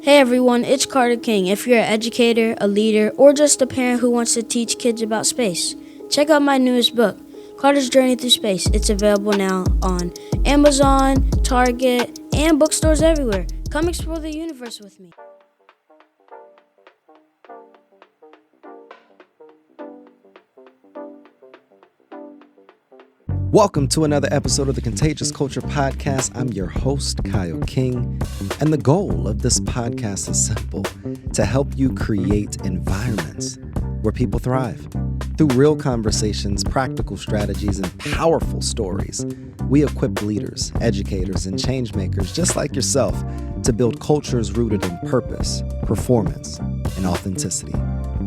Hey everyone, it's Carter King. If you're an educator, a leader, or just a parent who wants to teach kids about space, check out my newest book, Carter's Journey Through Space. It's available now on Amazon, Target, and bookstores everywhere. Come explore the universe with me. Welcome to another episode of the Contagious Culture Podcast. I'm your host, Kyle King, and the goal of this podcast is simple: to help you create environments where people thrive. Through real conversations, practical strategies, and powerful stories, we equip leaders, educators, and change makers just like yourself to build cultures rooted in purpose, performance, and authenticity.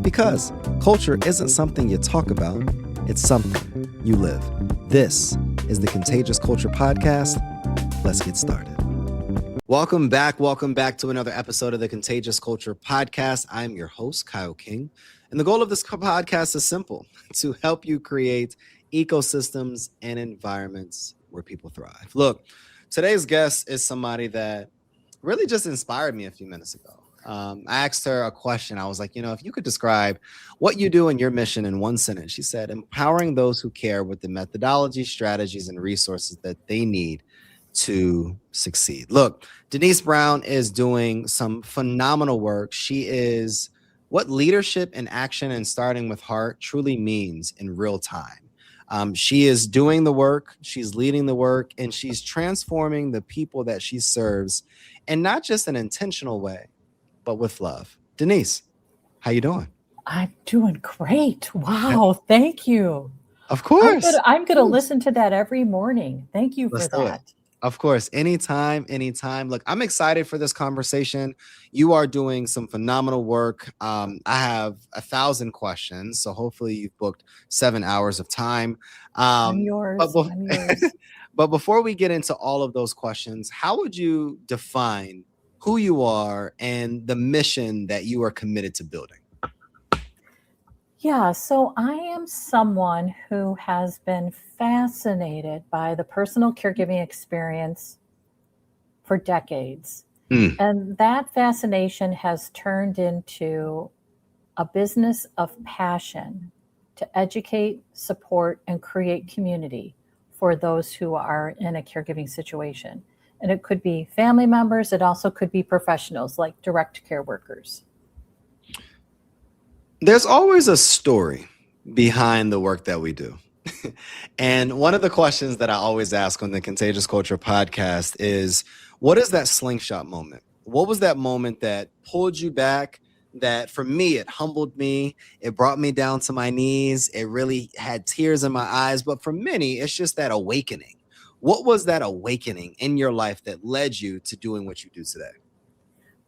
Because culture isn't something you talk about, it's something you live. This is the Contagious Culture Podcast. Let's get started. Welcome back to another episode of the Contagious Culture Podcast. I'm your host, Kyle King, and the goal of this podcast is simple: to help you create ecosystems and environments where people thrive. Look, today's guest is somebody that really just inspired me a few minutes ago. I asked her a question. I was like, if you could describe what you do and your mission in one sentence. She said, empowering those who care with the methodology, strategies, and resources that they need to succeed. Look, Denise Brown is doing some phenomenal work. She is what leadership and action and starting with heart truly means in real time. She is doing the work, she's leading the work, and she's transforming the people that she serves in not just an intentional way, but with love. Denise, how you doing? I'm doing great. Wow. Thank you. Of course. I'm going to listen to that every morning. Thank you for that. Of course. Anytime. Look, I'm excited for this conversation. You are doing some phenomenal work. I have 1,000 questions, so hopefully you've booked 7 hours of time. I'm yours. But before we get into all of those questions, how would you define who you are and the mission that you are committed to building? Yeah, so I am someone who has been fascinated by the personal caregiving experience for decades. And that fascination has turned into a business of passion to educate, support, and create community for those who are in a caregiving situation. And it could be family members. It also could be professionals like direct care workers. There's always a story behind the work that we do. And one of the questions that I always ask on the Contagious Culture Podcast is, what is that slingshot moment? What was that moment that pulled you back? That for me, it humbled me. It brought me down to my knees. It really had tears in my eyes. But for many, it's just that awakening. What was that awakening in your life that led you to doing what you do today?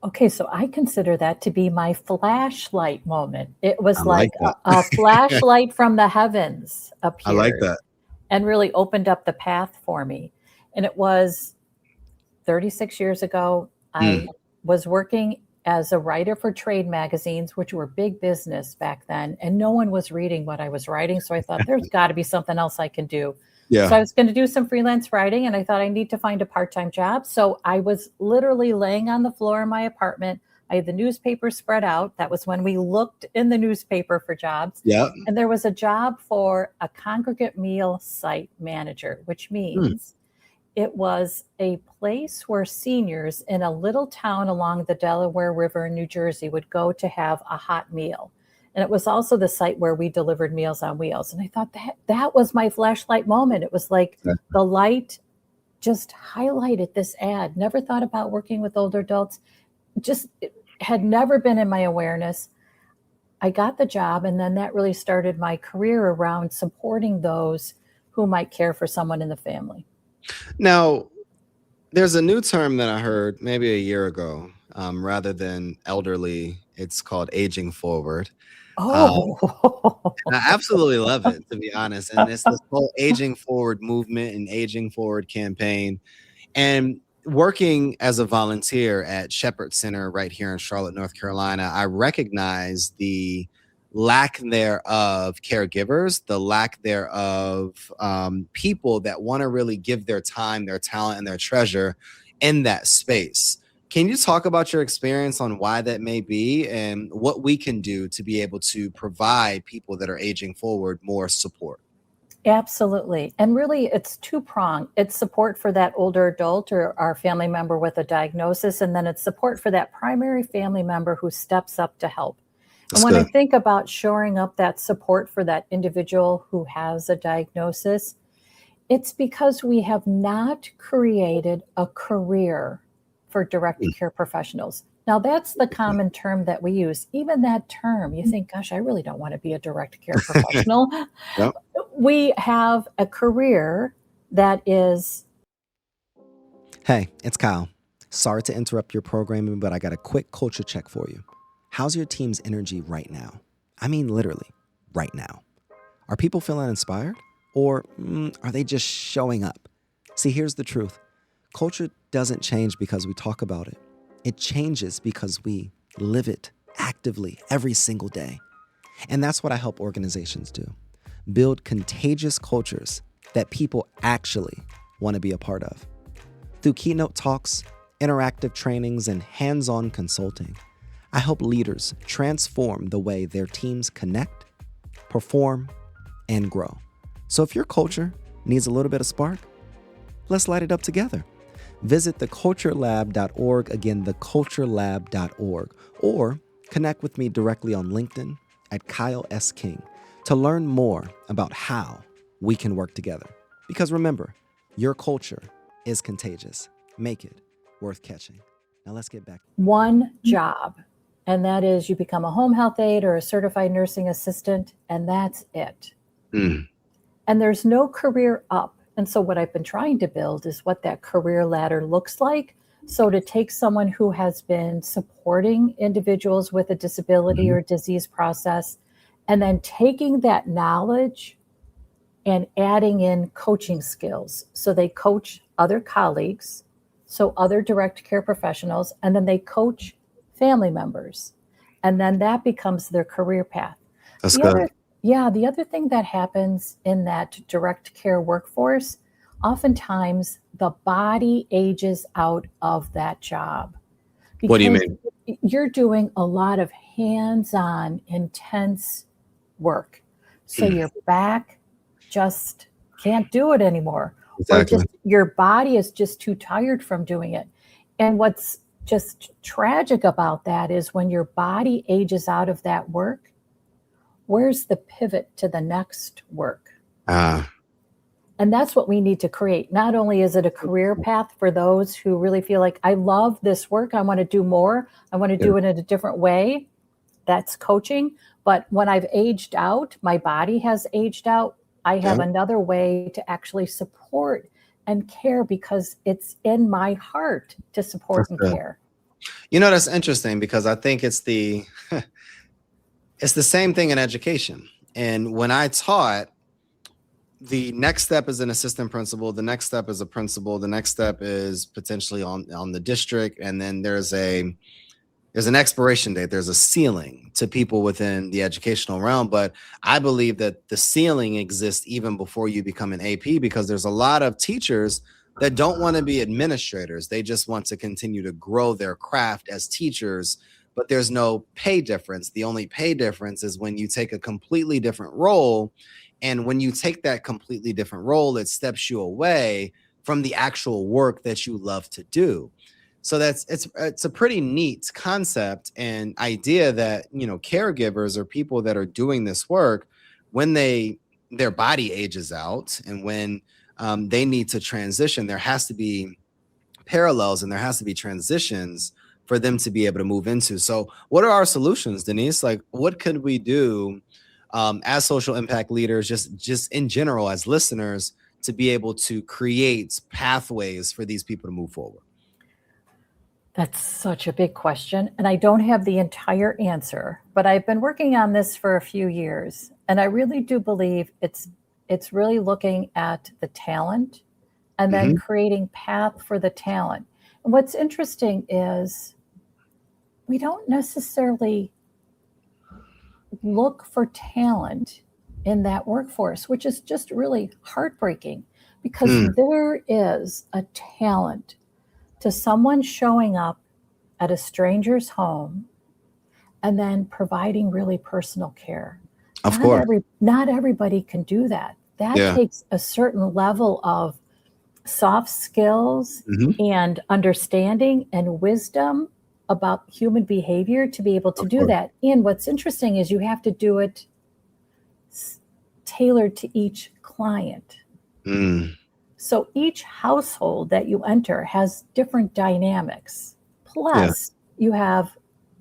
Okay, so I consider that to be my flashlight moment. It was like a flashlight from the heavens appeared. I like that. And really opened up the path for me. And it was 36 years ago. I was working as a writer for trade magazines, which were big business back then. And no one was reading what I was writing. So I thought there's got to be something else I can do. Yeah. So I was going to do some freelance writing, and I thought I need to find a part-time job. So I was literally laying on the floor in my apartment. I had the newspaper spread out. That was when we looked in the newspaper for jobs. Yeah. And there was a job for a congregate meal site manager, which means it was a place where seniors in a little town along the Delaware River in New Jersey would go to have a hot meal. And it was also the site where we delivered Meals on Wheels. And I thought that was my flashlight moment. It was like the light just highlighted this ad. Never thought about working with older adults. Just had never been in my awareness. I got the job, and then that really started my career around supporting those who might care for someone in the family. Now, there's a new term that I heard maybe a year ago. Rather than elderly, it's called aging forward. I absolutely love it, to be honest. And it's this whole aging forward movement and aging forward campaign. And working as a volunteer at Shepherd Center right here in Charlotte, North Carolina, I recognize the lack thereof caregivers, the lack thereof people that want to really give their time, their talent, and their treasure in that space. Can you talk about your experience on why that may be and what we can do to be able to provide people that are aging forward more support? Absolutely. And really, it's two-pronged. It's support for that older adult or our family member with a diagnosis, and then it's support for that primary family member who steps up to help. And That's when I good. think about shoring up that support for that individual who has a diagnosis, it's because we have not created a career for direct care professionals. Now, that's the common term that we use. Even that term, you think, gosh, I really don't want to be a direct care professional. Yep. We have a career that is. Hey, it's Kyle. Sorry to interrupt your programming, but I got a quick culture check for you. How's your team's energy right now? I mean, literally, right now. Are people feeling inspired? Or are they just showing up? See, here's the truth. Culture doesn't change because we talk about it. It changes because we live it actively every single day. And that's what I help organizations do. Build contagious cultures that people actually want to be a part of. Through keynote talks, interactive trainings, and hands-on consulting, I help leaders transform the way their teams connect, perform, and grow. So if your culture needs a little bit of spark, let's light it up together. Visit theculturelab.org, again, theculturelab.org, or connect with me directly on LinkedIn at Kyle S. King to learn more about how we can work together. Because remember, your culture is contagious. Make it worth catching. Now let's get back. One job, and that is you become a home health aide or a certified nursing assistant, and that's it. And there's no career up. And so what I've been trying to build is what that career ladder looks like. So to take someone who has been supporting individuals with a disability or disease process, and then taking that knowledge and adding in coaching skills. So they coach other colleagues, so other direct care professionals, and then they coach family members. And then that becomes their career path. That's The good. the other thing that happens in that direct care workforce, oftentimes the body ages out of that job. What do you mean? You're doing a lot of hands-on, intense work. So your back just can't do it anymore. Exactly. Or just your body is just too tired from doing it. And what's just tragic about that is when your body ages out of that work, where's the pivot to the next work? And that's what we need to create. Not only is it a career path for those who really feel like, I love this work, I want to do more, I want to do it in a different way. That's coaching. But when I've aged out, my body has aged out, I have another way to actually support and care because it's in my heart to support and care. You know, that's interesting because I think it's the same thing in education. And when I taught, the next step is an assistant principal, the next step is a principal, the next step is potentially on the district, and then there's an expiration date, there's a ceiling to people within the educational realm. But I believe that the ceiling exists even before you become an AP, because there's a lot of teachers that don't want to be administrators. They just want to continue to grow their craft as teachers, but there's no pay difference. The only pay difference is when you take a completely different role. And when you take that completely different role, it steps you away from the actual work that you love to do. So it's a pretty neat concept and idea that, you know, caregivers or people that are doing this work, when their body ages out and when they need to transition, there has to be parallels and there has to be transitions for them to be able to move into. So what are our solutions, Denise? Like, what could we do as social impact leaders, just in general, as listeners, to be able to create pathways for these people to move forward? That's such a big question. And I don't have the entire answer, but I've been working on this for a few years. And I really do believe it's really looking at the talent and then creating path for the talent. And what's interesting is we don't necessarily look for talent in that workforce, which is just really heartbreaking, because there is a talent to someone showing up at a stranger's home and then providing really personal care. Of course. Not everybody can do that. That Yeah. takes a certain level of soft skills and understanding and wisdom about human behavior to be able to do that. And what's interesting is you have to do it tailored to each client. So each household that you enter has different dynamics. Plus, you have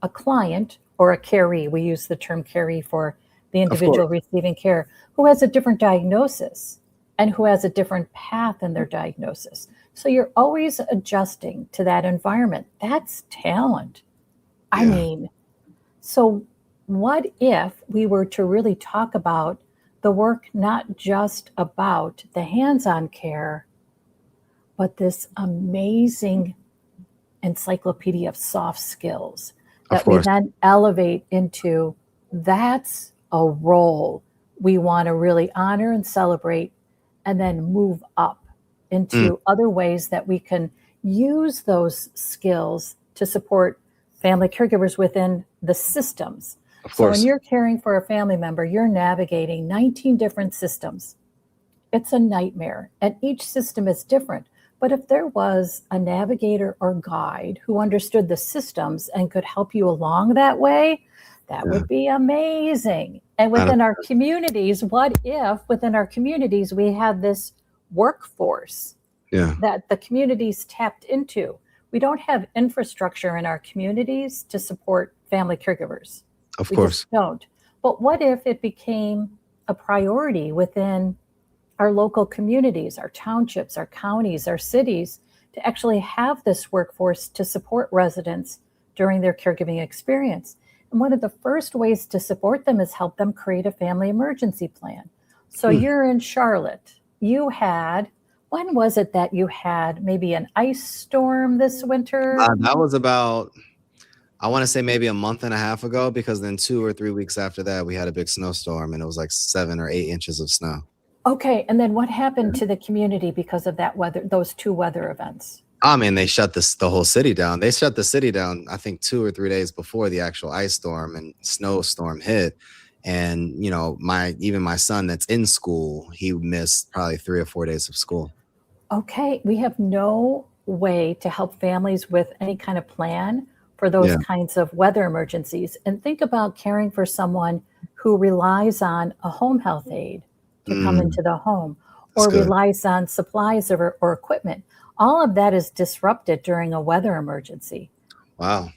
a client or a caree, we use the term caree for the individual receiving care, who has a different diagnosis and who has a different path in their diagnosis. So you're always adjusting to that environment. That's talent. I mean, so what if we were to really talk about the work, not just about the hands-on care, but this amazing encyclopedia of soft skills that we then elevate into, that's a role we want to really honor and celebrate, and then move up into other ways that we can use those skills to support family caregivers within the systems. So when you're caring for a family member, you're navigating 19 different systems. It's a nightmare, and each system is different. But if there was a navigator or guide who understood the systems and could help you along that way, that would be amazing. And within our communities, what if within our communities we had this workforce that the communities tapped into? We don't have infrastructure in our communities to support family caregivers. We just don't. But what if it became a priority within our local communities, our townships, our counties, our cities, to actually have this workforce to support residents during their caregiving experience? And one of the first ways to support them is help them create a family emergency plan. So you're in Charlotte. You had, when was it that you had maybe an ice storm this winter? That was about, I want to say maybe a month and a half ago, because then 2 or 3 weeks after that, we had a big snowstorm and it was like 7 or 8 inches of snow. Okay. And then what happened to the community because of that weather, those two weather events? I mean, they shut the whole city down. They shut the city down, I think 2 or 3 days before the actual ice storm and snowstorm hit. And, you know, even my son that's in school, he missed probably 3 or 4 days of school. Okay. We have no way to help families with any kind of plan for those kinds of weather emergencies. And think about caring for someone who relies on a home health aide to come into the home, or relies on supplies or equipment. All of that is disrupted during a weather emergency. Wow.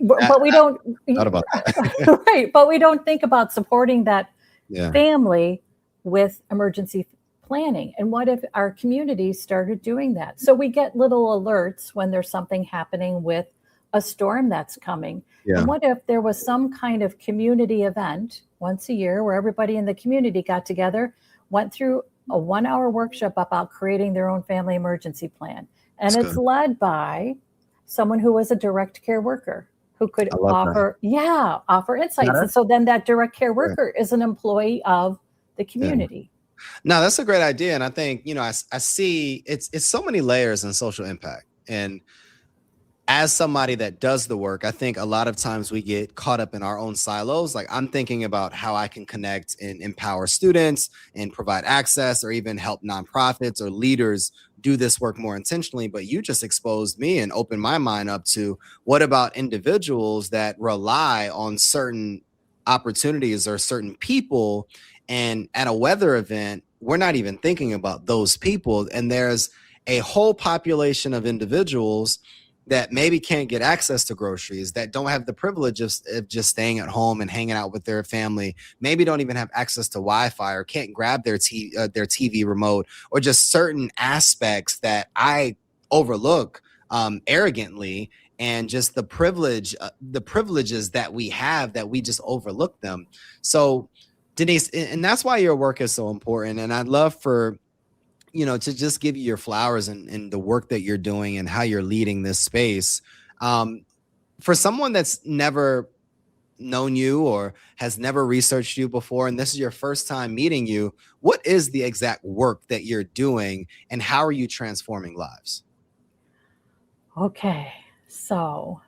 But we don't thought about that. right. But we don't think about supporting that Yeah. family with emergency planning. And what if our communities started doing that? So we get little alerts when there's something happening with a storm that's coming. Yeah. And what if there was some kind of community event once a year where everybody in the community got together, went through a 1-hour workshop about creating their own family emergency plan. And That's it's good. led by someone who was a direct care worker who could I love offer insights. Yeah. And so then that direct care worker is an employee of the community. No, that's a great idea. And I think, you know, I see it's so many layers in social impact. And as somebody that does the work, I think a lot of times we get caught up in our own silos. Like, I'm thinking about how I can connect and empower students and provide access, or even help nonprofits or leaders do this work more intentionally. But you just exposed me and opened my mind up to, what about individuals that rely on certain opportunities or certain people? And at a weather event, we're not even thinking about those people. And there's a whole population of individuals that maybe can't get access to groceries, that don't have the privilege of just staying at home and hanging out with their family, maybe don't even have access to Wi-Fi, or can't grab their TV remote, or just certain aspects that I overlook arrogantly, and just the privileges that we have, that we just overlook them. So, Denise, and that's why your work is so important. And I'd love for, you know, to just give you your flowers and the work that you're doing and how you're leading this space. For someone that's never known you or has never researched you before, and this is your first time meeting you, what is the exact work that you're doing, and how are you transforming lives? Okay, so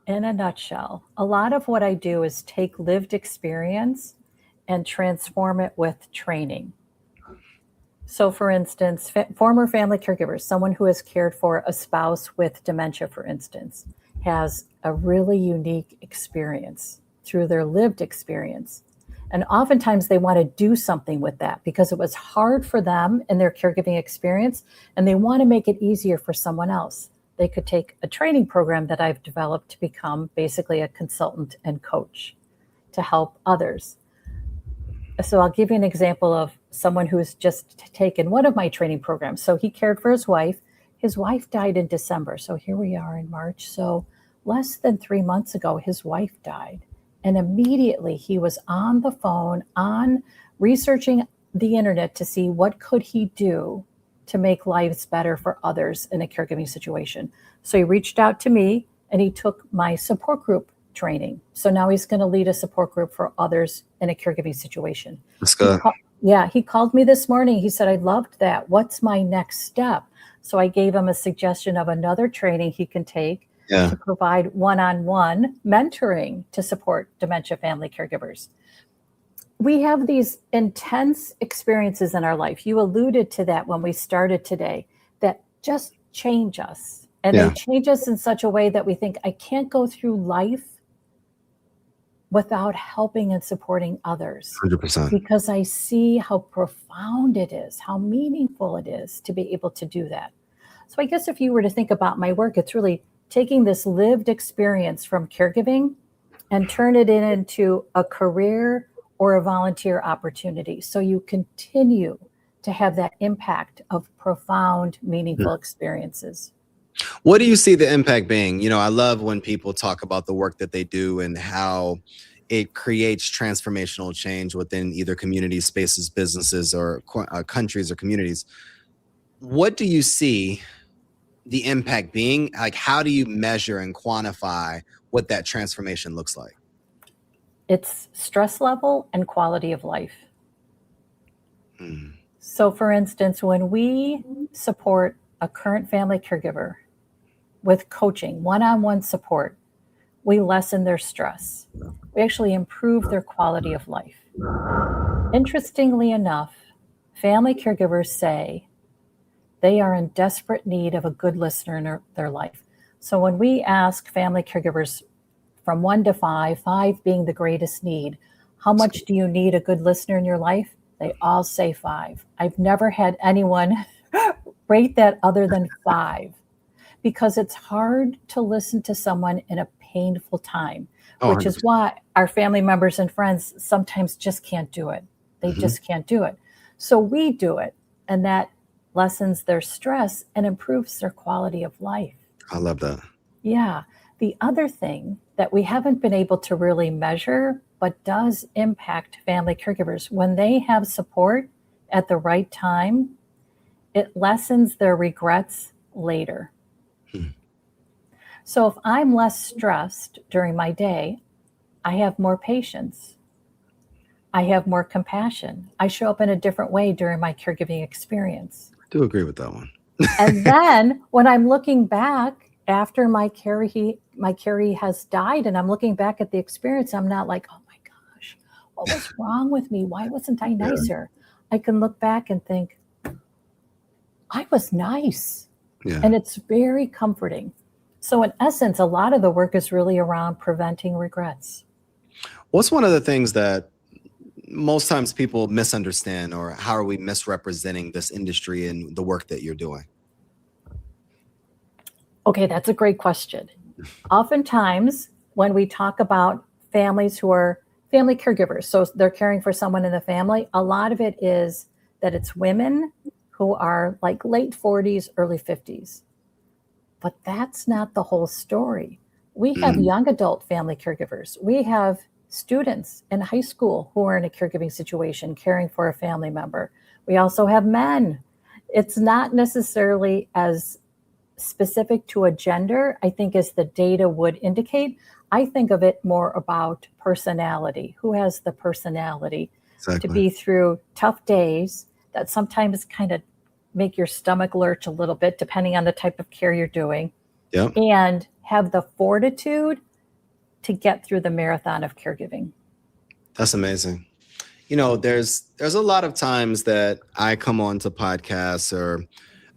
In a nutshell, a lot of what I do is take lived experience and transform it with training. So, for instance, former family caregivers, someone who has cared for a spouse with dementia, for instance, has a really unique experience through their lived experience. And oftentimes they want to do something with that because it was hard for them in their caregiving experience, and they want to make it easier for someone else. They could take a training program that I've developed to become basically a consultant and coach to help others. So I'll give you an example of someone who's just taken one of my training programs. So he cared for his wife. His wife died in December. So here we are in March. So less than 3 months ago, his wife died. And immediately he was on the phone, on researching the internet to see what could he do to make lives better for others in a caregiving situation. So he reached out to me and he took my support group training. So now he's going to lead a support group for others in a caregiving situation. That's good. He called me this morning. He said, I loved that. What's my next step? So I gave him a suggestion of another training he can take to provide one-on-one mentoring to support dementia family caregivers. We have these intense experiences in our life. You alluded to that when we started today, that just change us. And they change us in such a way that we think, I can't go through life without helping and supporting others. 100%. Because I see how profound it is, how meaningful it is to be able to do that. So I guess if you were to think about my work, it's really taking this lived experience from caregiving and turn it into a career or a volunteer opportunity. So you continue to have that impact of profound, meaningful experiences. What do you see the impact being? You know, I love when people talk about the work that they do and how it creates transformational change within either communities, spaces, businesses, or countries or communities. What do you see the impact being? Like, how do you measure and quantify what that transformation looks like? It's stress level and quality of life. So, for instance, when we support a current family caregiver with coaching, one-on-one support, we lessen their stress. We actually improve their quality of life. Interestingly enough, family caregivers say they are in desperate need of a good listener in their life. So when we ask family caregivers from 1 to 5, 5 being the greatest need, how much do you need a good listener in your life? They all say 5. I've never had anyone rate that other than 5. Because it's hard to listen to someone in a painful time, which is why our family members and friends sometimes just can't do it. They just can't do it. So we do it, and that lessens their stress and improves their quality of life. I love that. Yeah. The other thing that we haven't been able to really measure, but does impact family caregivers, when they have support at the right time, it lessens their regrets later. So if I'm less stressed during my day, I have more patience. I have more compassion. I show up in a different way during my caregiving experience. I do agree with that one. And then when I'm looking back after my carrie has died and I'm looking back at the experience, I'm not like, oh my gosh, what was wrong with me? Why wasn't I nicer? I can look back and think, I was nice. And it's very comforting. So in essence, a lot of the work is really around preventing regrets. What's one of the things that most times people misunderstand, or how are we misrepresenting this industry and the work that you're doing? Okay, that's a great question. Oftentimes, when we talk about families who are family caregivers, so they're caring for someone in the family, a lot of it is that it's women who are like late 40s, early 50s. But that's not the whole story. We have young adult family caregivers. We have students in high school who are in a caregiving situation, caring for a family member. We also have men. It's not necessarily as specific to a gender, I think, as the data would indicate. I think of it more about personality. Who has the personality to be through tough days that sometimes kind of make your stomach lurch a little bit, depending on the type of care you're doing, and have the fortitude to get through the marathon of caregiving. That's amazing. There's a lot of times that I come on to podcasts or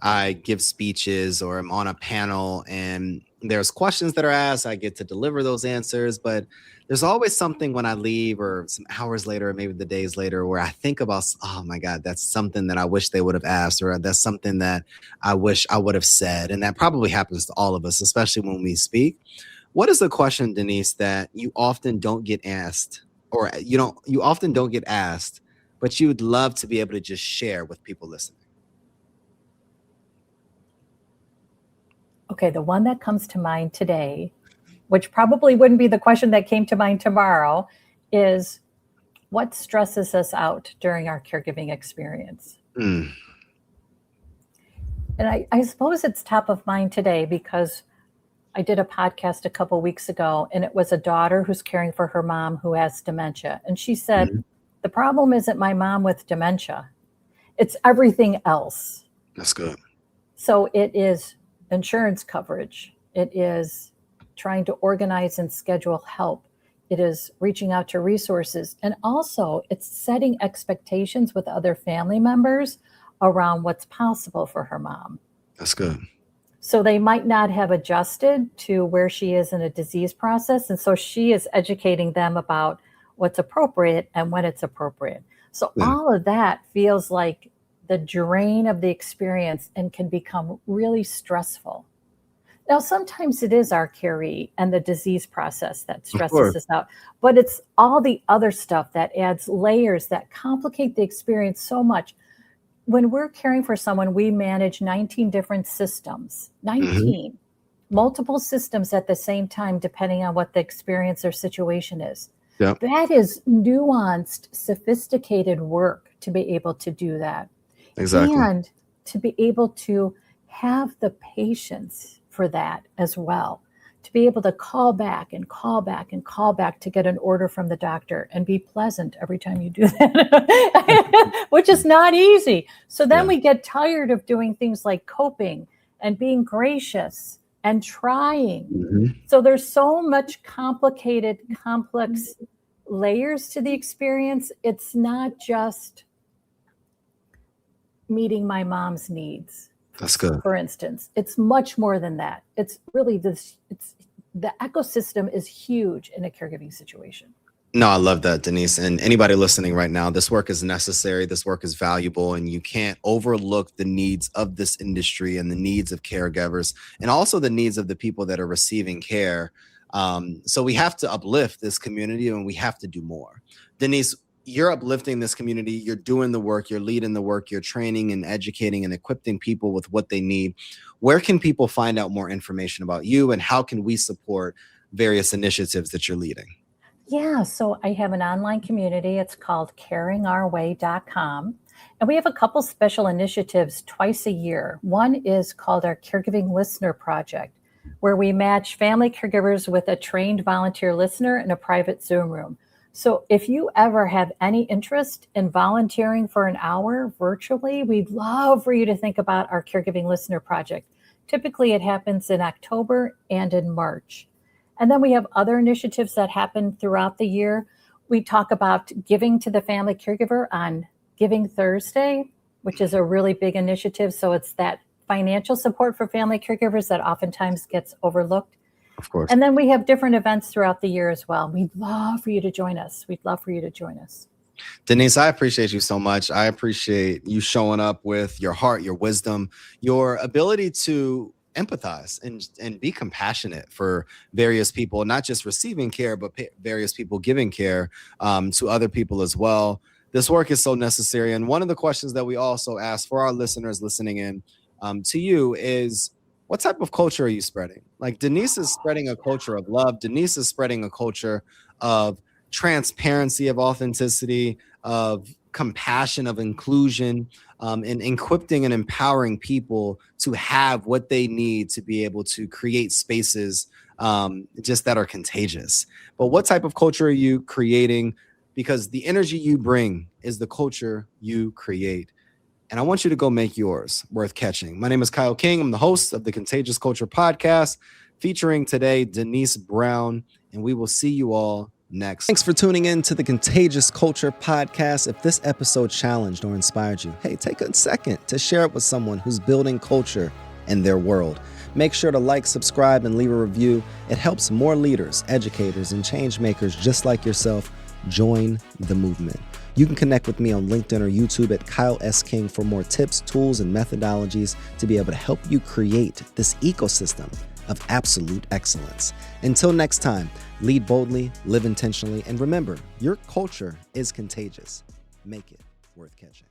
I give speeches or I'm on a panel and there's questions that are asked. I get to deliver those answers, but there's always something when I leave or some hours later, or maybe the days later, where I think about, oh my God, that's something that I wish they would have asked, or that's something that I wish I would have said. And that probably happens to all of us, especially when we speak. What is the question, Denise, that you often don't get asked, or you often don't get asked, but you would love to be able to just share with people listening? Okay, the one that comes to mind today, which probably wouldn't be the question that came to mind tomorrow, is what stresses us out during our caregiving experience? And I suppose it's top of mind today because I did a podcast a couple weeks ago, and it was a daughter who's caring for her mom who has dementia. And she said, the problem isn't my mom with dementia. It's everything else. That's good. So it is insurance coverage. It is trying to organize and schedule help. It is reaching out to resources. And also it's setting expectations with other family members around what's possible for her mom. That's good. So they might not have adjusted to where she is in a disease process. And so she is educating them about what's appropriate and when it's appropriate. So all of that feels like the drain of the experience and can become really stressful. Now, sometimes it is our caree and the disease process that stresses us out, but it's all the other stuff that adds layers that complicate the experience so much. When we're caring for someone, we manage 19 different systems, multiple systems at the same time, depending on what the experience or situation is. Yep. That is nuanced, sophisticated work to be able to do that. Exactly. And to be able to have the patience for that as well, to be able to call back and call back and call back to get an order from the doctor and be pleasant every time you do that, which is not easy. So then we get tired of doing things like coping and being gracious and trying. So there's so much complicated, complex layers to the experience. It's not just meeting my mom's needs. That's good. For instance, it's much more than that. It's really the ecosystem is huge in a caregiving situation. No, I love that, Denise. And anybody listening right now, this work is necessary. This work is valuable, and you can't overlook the needs of this industry and the needs of caregivers and also the needs of the people that are receiving care. So we have to uplift this community and we have to do more. Denise, you're uplifting this community. You're doing the work. You're leading the work. You're training and educating and equipping people with what they need. Where can people find out more information about you, and how can we support various initiatives that you're leading? Yeah, so I have an online community. It's called caringourway.com. And we have a couple special initiatives twice a year. One is called our Caregiving Listener Project, where we match family caregivers with a trained volunteer listener in a private Zoom room. So if you ever have any interest in volunteering for an hour virtually, we'd love for you to think about our Caregiving Listener Project. Typically, it happens in October and in March. And then we have other initiatives that happen throughout the year. We talk about giving to the family caregiver on Giving Thursday, which is a really big initiative. So it's that financial support for family caregivers that oftentimes gets overlooked. Of course. And then we have different events throughout the year as well. We'd love for you to join us. We'd love for you to join us. Denise, I appreciate you so much. I appreciate you showing up with your heart, your wisdom, your ability to empathize and be compassionate for various people, not just receiving care, but various people giving care to other people as well. This work is so necessary. And one of the questions that we also ask for our listeners listening in to you is, what type of culture are you spreading? Like Denise is spreading a culture of love. Denise is spreading a culture of transparency, of authenticity, of compassion, of inclusion, and equipping and empowering people to have what they need to be able to create spaces just that are contagious. But what type of culture are you creating? Because the energy you bring is the culture you create. And I want you to go make yours worth catching. My name is Kyle King. I'm the host of the Contagious Culture Podcast, featuring today Denise Brown and we will see you all next. Thanks for tuning in to the Contagious Culture Podcast. If this episode challenged or inspired you, hey, take a second to share it with someone who's building culture in their world. Make sure to like, subscribe, and leave a review. It helps more leaders, educators, and change makers just like yourself join the movement. You can connect with me on LinkedIn or YouTube at Kyle S. King for more tips, tools, and methodologies to be able to help you create this ecosystem of absolute excellence. Until next time, lead boldly, live intentionally, and remember, your culture is contagious. Make it worth catching.